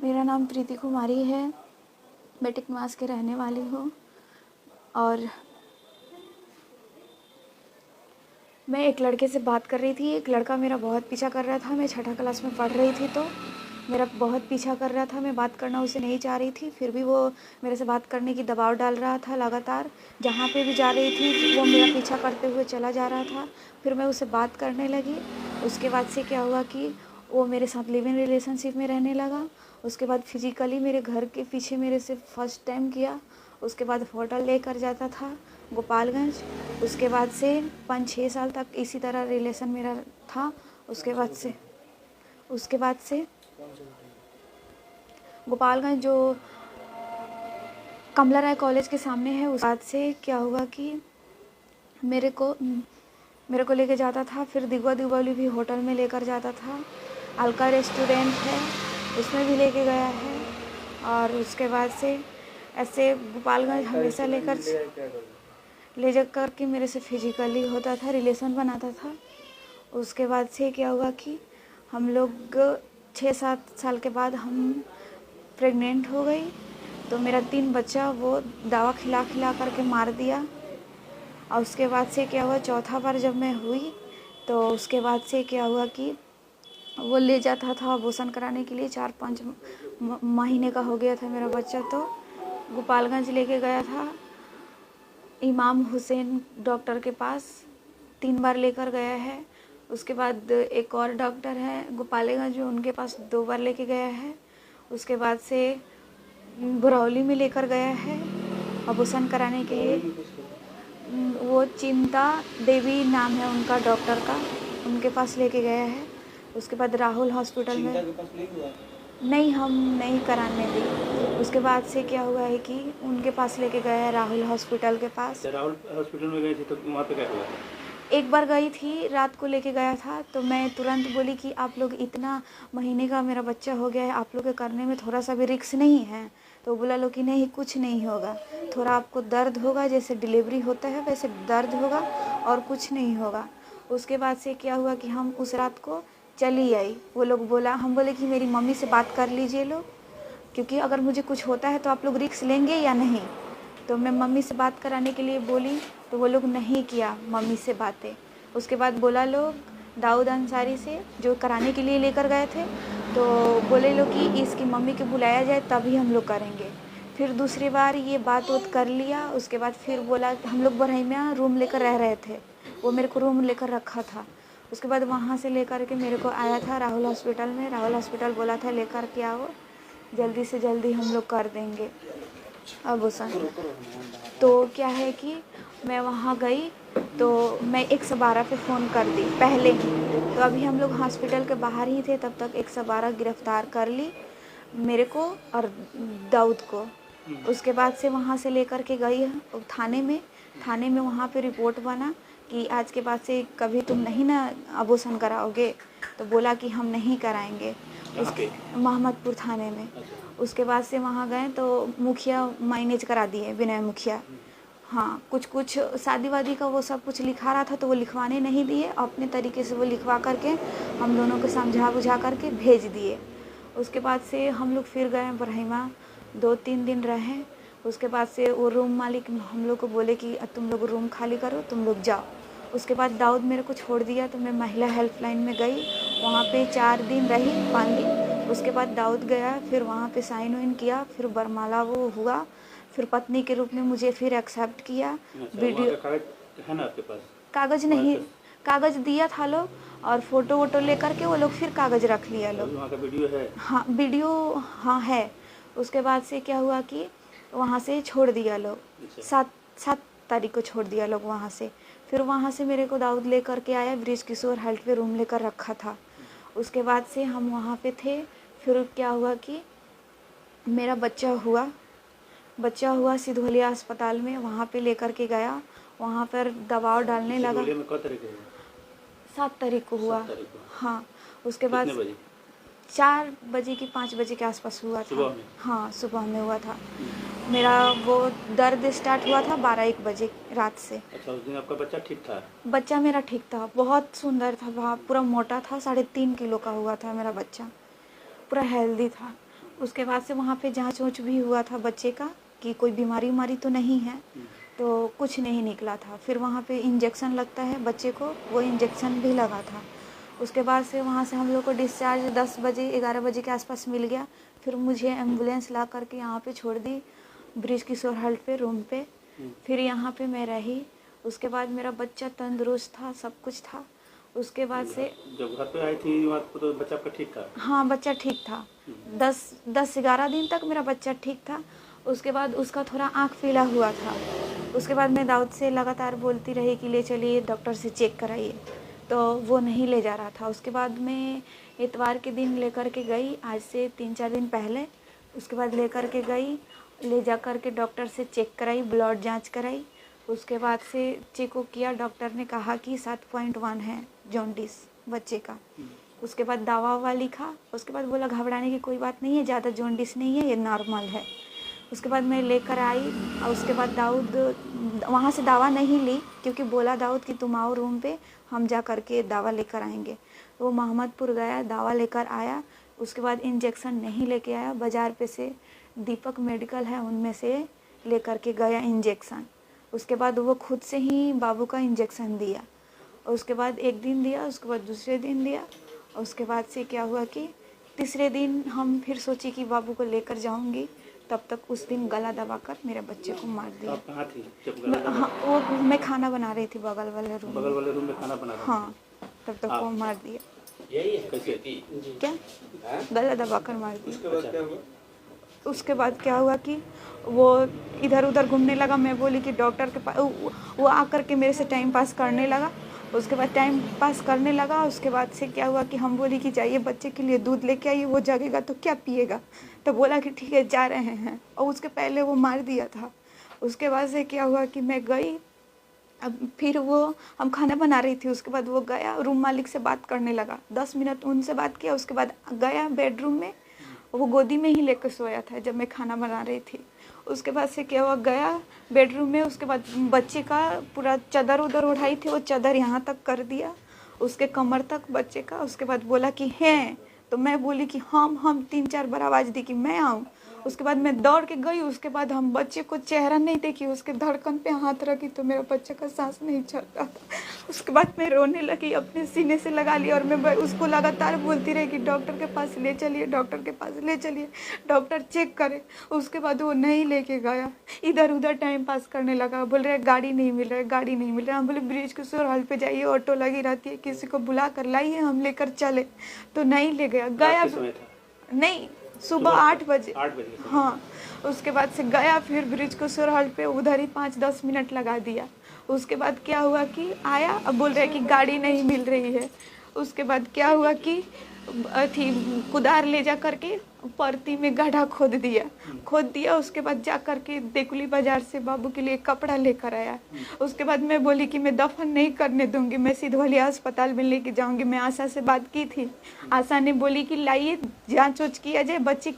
मेरा नाम प्रीति कुमारी है। मैं टिकमास के रहने वाली हूँ और मैं एक लड़के से बात कर रही थी। एक लड़का मेरा बहुत पीछा कर रहा था। मैं छठा क्लास में पढ़ रही थी तो मेरा बहुत पीछा कर रहा था। मैं बात करना उसे नहीं चाह रही थी, फिर भी वो मेरे से बात करने की दबाव डाल रहा था लगातार। जहाँ पे भी जा रही थी वो मेरा पीछा करते हुए चला जा रहा था। फिर मैं उससे बात करने लगी। उसके बाद से क्या हुआ कि वो मेरे साथ लिव इन रिलेशनशिप में रहने लगा। उसके बाद फिजिकली मेरे घर के पीछे मेरे से फर्स्ट टाइम किया। उसके बाद होटल लेकर जाता था गोपालगंज। उसके बाद से 5-6 साल तक इसी तरह रिलेशन मेरा था। उसके बाद से गोपालगंज जो कमला राय कॉलेज के सामने है, उस बाद से क्या हुआ कि मेरे को लेके जाता था। फिर दिगवा दिगवाली भी होटल में लेकर जाता था। अलका रेस्टोरेंट है उसमें भी लेके गया है। और उसके बाद से ऐसे गोपालगंज हमेशा ले जा कर के मेरे से फिजिकली होता था, रिलेशन बनाता था। उसके बाद से क्या हुआ कि हम लोग 6-7 साल के बाद हम प्रेग्नेंट हो गई। तो मेरा 3 बच्चा वो दवा खिला खिला करके मार दिया। और उसके बाद से क्या हुआ, चौथा बार जब मैं हुई तो उसके बाद से क्या हुआ कि वो ले जाता था अबॉर्शन कराने के लिए। 4-5 महीने का हो गया था मेरा बच्चा, तो गोपालगंज लेके गया था इमाम हुसैन डॉक्टर के पास। 3 बार लेकर गया है। उसके बाद एक और डॉक्टर है गोपालगंज में, उनके पास 2 बार लेके गया है। उसके बाद से बरौली में लेकर गया है अबॉर्शन कराने के लिए। वो चिंता देवी नाम है उनका डॉक्टर का, उनके पास लेके गया है। उसके बाद राहुल हॉस्पिटल में नहीं, हम नहीं कराने दी। उसके बाद से क्या हुआ है कि उनके पास लेके गया है राहुल हॉस्पिटल के पास। राहुल हॉस्पिटल में गए थे तो वहाँ पे क्या हुआ? एक बार गई थी, रात को लेके गया था। तो मैं तुरंत बोली कि आप लोग इतना महीने का मेरा बच्चा हो गया है, आप लोग के करने में थोड़ा सा भी रिस्क नहीं है? तो बोला लो कि नहीं कुछ नहीं होगा, थोड़ा आपको दर्द होगा, जैसे डिलीवरी होता है वैसे दर्द होगा और कुछ नहीं होगा। उसके बाद से क्या हुआ कि हम उस रात को चली आई। वो लोग बोला, हम बोले कि मेरी मम्मी से बात कर लीजिए लोग, क्योंकि अगर मुझे कुछ होता है तो आप लोग रिस्क लेंगे या नहीं। तो मैं मम्मी से बात कराने के लिए बोली तो वो लोग नहीं किया मम्मी से बातें। उसके बाद बोला लोग दाऊद अंसारी से, जो कराने के लिए लेकर गए थे, तो बोले लोग कि इसकी मम्मी को बुलाया जाए तभी हम लोग करेंगे। फिर दूसरी बार ये बात कर लिया। उसके बाद फिर बोला, हम लोग बरहिमिया रूम लेकर रह रहे थे, वो मेरे को रूम लेकर रखा था। उसके बाद वहाँ से लेकर के मेरे को आया था राहुल हॉस्पिटल में। राहुल हॉस्पिटल बोला था लेकर के आओ, जल्दी से जल्दी हम लोग कर देंगे अबॉर्शन। तो क्या है कि मैं वहाँ गई तो मैं 112 पे फ़ोन कर दी पहले ही। तो अभी हम लोग हॉस्पिटल के बाहर ही थे, तब तक 112 गिरफ़्तार कर ली मेरे को और दाऊद को। उसके बाद से वहाँ से लेकर के गई थाने में वहाँ पे रिपोर्ट बना कि आज के बाद से कभी तुम नहीं ना अबॉर्शन कराओगे। तो बोला कि हम नहीं कराएंगे। मोहम्मदपुर थाने में। उसके बाद से वहाँ गए तो मुखिया मैनेज करा दिए, विनय मुखिया। हाँ, कुछ शादी वादी का वो सब कुछ लिखा रहा था तो वो लिखवाने नहीं दिए, अपने तरीके से वो लिखवा करके हम दोनों को समझा बुझा करके भेज दिए। उसके बाद से हम लोग फिर गए बरहिमा, 2-3 दिन रहे। उसके बाद से वो रूम मालिक हम लोग को बोले कि तुम लोग रूम खाली करो, तुम लोग जाओ। उसके बाद दाऊद मेरे को छोड़ दिया तो मैं महिला हेल्पलाइन में गई, वहाँ पे 4 दिन रही, 5 दिन। उसके बाद दाऊद गया, फिर वहाँ पे साइन वाइन किया, फिर बरमाला वो हुआ, फिर पत्नी के रूप में मुझे फिर एक्सेप्ट किया। वीडियो है ना आपके पास? कागज़ नहीं, कागज़ दिया था लोग और फ़ोटो वोटो लेकर के वो लोग फिर कागज़ रख लिया लोग। वहाँ का वीडियो है? हाँ वीडियो, हाँ है। उसके बाद से क्या हुआ कि वहाँ से छोड़ दिया लोग। 7 तारीख को छोड़ दिया लोग वहाँ से। फिर वहाँ से मेरे को दाऊद लेकर के आया, ब्रिज किशोर हेल्थ पे रूम लेकर रखा था। उसके बाद से हम वहाँ पे थे। फिर क्या हुआ कि मेरा बच्चा हुआ सिधोलिया अस्पताल में, वहाँ पे लेकर के गया। वहाँ पर दबाव डालने लगा। में कब तारीख को? 7 तारीख को हुआ। हाँ, उसके बाद 4 बजे की 5 बजे के आसपास हुआ था। हाँ, सुबह में हुआ था। मेरा वो दर्द स्टार्ट हुआ था 12-1 बजे रात से। अच्छा, उस दिन आपका बच्चा ठीक था? बच्चा मेरा ठीक था, बहुत सुंदर था, पूरा मोटा था, 3.5 किलो का हुआ था मेरा बच्चा, पूरा हेल्दी था। उसके बाद से वहाँ पे जांच वाँच भी हुआ था बच्चे का कि कोई बीमारी उमारी तो नहीं है, तो कुछ नहीं निकला था। फिर वहाँ पे इंजेक्शन लगता है बच्चे को, वो इंजेक्शन भी लगा था। उसके बाद से वहाँ से हम लोग को डिस्चार्ज 10 बजे 11 बजे के आसपास मिल गया। फिर मुझे एम्बुलेंस ला करके यहाँ पे छोड़ दी ब्रिज किशोर हल्ट पे रूम पे। फिर यहाँ पे मैं रही। उसके बाद मेरा बच्चा तंदुरुस्त था, सब कुछ था। उसके बाद से जब घर पे आई थी वहाँ पे तो बच्चा आपका ठीक था? हाँ, बच्चा ठीक था। 10-11 दिन तक मेरा बच्चा ठीक था। उसके बाद उसका थोड़ा आँख पीला हुआ था। उसके बाद मैं दाऊद से लगातार बोलती रही कि ले चलिए डॉक्टर से चेक कराइए, तो वो नहीं ले जा रहा था। उसके बाद मैं इतवार के दिन लेकर के गई, आज से 3-4 दिन पहले। उसके बाद लेकर के गई, ले जा कर के डॉक्टर से चेक कराई, ब्लड जांच कराई। उसके बाद से चेक किया, डॉक्टर ने कहा कि 7.1 है जॉन्डिस बच्चे का। उसके बाद दवा ववा लिखा। उसके बाद बोला घबराने की कोई बात नहीं है, ज़्यादा जॉन्डिस नहीं है, ये नॉर्मल है। उसके बाद मैं लेकर आई और उसके बाद दाऊद वहाँ से दवा नहीं ली, क्योंकि बोला दाऊद कि तुम आओ रूम पे, हम जा कर के दवा लेकर आएंगे। वो मोहम्मदपुर गया, दवा लेकर आया। उसके बाद इंजेक्शन नहीं लेके आया, बाज़ार पे से दीपक मेडिकल है उनमें से लेकर के गया इंजेक्शन। उसके बाद वो खुद से ही बाबू का इंजेक्शन दिया। उसके बाद एक दिन दिया, उसके बाद दूसरे दिन दिया। उसके बाद से क्या हुआ कि तीसरे दिन हम फिर सोची कि बाबू को लेकर जाऊंगी, तब तक उस दिन गला दबाकर मेरे बच्चे को मार दिया। आप कहाँ थी जब गला दबा? हाँ, वो मैं खाना बना रही थी बगल वाले रूम में खाना बना रहे थे? हाँ, तब तक वो मार दिया। कैसे? क्या गला दबाकर मार दिया। उसके बाद क्या हुआ? उसके बाद क्या हुआ कि वो इधर उधर घूमने लगा। मैं बोली कि डॉक्टर के पास, वो आकर के मेरे से टाइम पास करने लगा। उसके बाद टाइम पास करने लगा। उसके बाद से क्या हुआ कि हम बोली कि जाइए बच्चे के लिए दूध लेके आइए, वो जगेगा तो क्या पिएगा। तो बोला कि ठीक है जा रहे हैं, और उसके पहले वो मार दिया था। उसके बाद से क्या हुआ कि मैं गई, अब फिर वो हम खाना बना रही थी। उसके बाद वो गया रूम मालिक से बात करने लगा, 10 मिनट उनसे बात किया। उसके बाद गया बेडरूम में, वो गोदी में ही लेकर सोया था जब मैं खाना बना रही थी। उसके बाद से क्या हुआ, गया बेडरूम में। उसके बाद बच्चे का पूरा चादर उधर उठाई थी, वो चादर यहाँ तक कर दिया, उसके कमर तक बच्चे का। उसके बाद बोला कि हैं, तो मैं बोली कि हम 3-4 बार आवाज़ दी कि मैं आऊँ। उसके बाद मैं दौड़ के गई। उसके बाद हम बच्चे को चेहरा नहीं देखी, उसके धड़कन पे हाथ रखी तो मेरा बच्चे का सांस नहीं चल रहा था। उसके बाद मैं रोने लगी, अपने सीने से लगा लिया, और मैं उसको लगातार बोलती रही कि डॉक्टर के पास ले चलिए, डॉक्टर के पास ले चलिए, डॉक्टर चेक करे। उसके बाद वो नहीं लेके गया, इधर उधर टाइम पास करने लगा। बोल रहे गाड़ी नहीं मिल रहा है, गाड़ी नहीं मिल रहा है। हम बोले ब्रिज किशोर हॉल्ट पे जाइए, ऑटो लगी रहती है, किसी को बुला कर लाइए, हम लेकर चले। तो नहीं ले गया। नहीं, सुबह 8 बजे। हाँ, उसके बाद से गया, फिर ब्रिज किशोर हॉल्ट पे उधर ही 5-10 मिनट लगा दिया। उसके बाद क्या हुआ कि आया, अब बोल रहे कि गाड़ी नहीं मिल रही है। उसके बाद क्या हुआ कि थी कुदार ले जा करके परती में गड्ढा खोद दिया। उसके बाद जा करके देकुली बाजार से बाबू के लिए कपड़ा लेकर आया। उसके बाद मैं बोली कि मैं दफन नहीं करने दूंगी, मैं सिधवलिया अस्पताल में लेके जाऊंगी। मैं आशा से बात की थी, आशा ने बोली कि लाइए जांच वांच किया जाए, बच्चे की